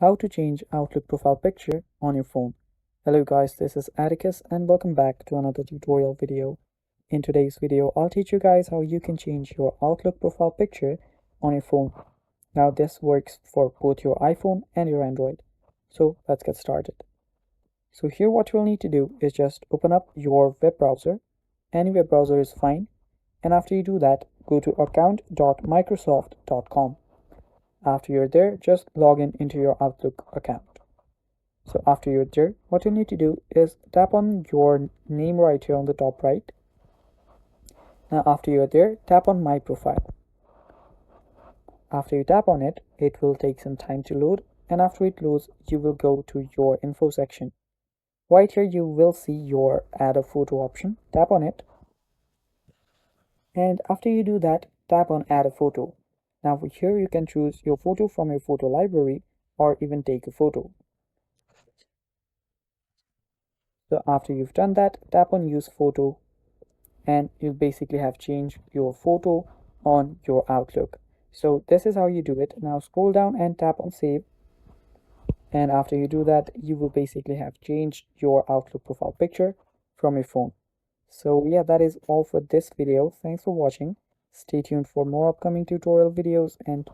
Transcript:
How to change Outlook profile picture on your phone. Hello guys, this is Atticus and welcome back to another tutorial video. In today's video, I'll teach you guys how you can change your Outlook profile picture on your phone. Now this works for both your iPhone and your Android. So let's get started. So here what you'll need to do is just open up your web browser. Any web browser is fine. And after you do that, go to account.microsoft.com. After you're there, just log in into your Outlook account. So after you're there, what you need to do is tap on your name right here on the top right. Now after you're there, tap on My Profile. After you tap on it, it will take some time to load, and after it loads, you will go to your info section. Right here you will see your Add a Photo option. Tap on it. And after you do that, tap on Add a Photo. Now here you can choose your photo from your photo library or even take a photo. So after you've done that, tap on Use Photo and you'll basically have changed your photo on your Outlook. So this is how you do it. Now scroll down and tap on Save. And after you do that, you will basically have changed your Outlook profile picture from your phone. So yeah, that is all for this video. Thanks for watching. Stay tuned for more upcoming tutorial videos and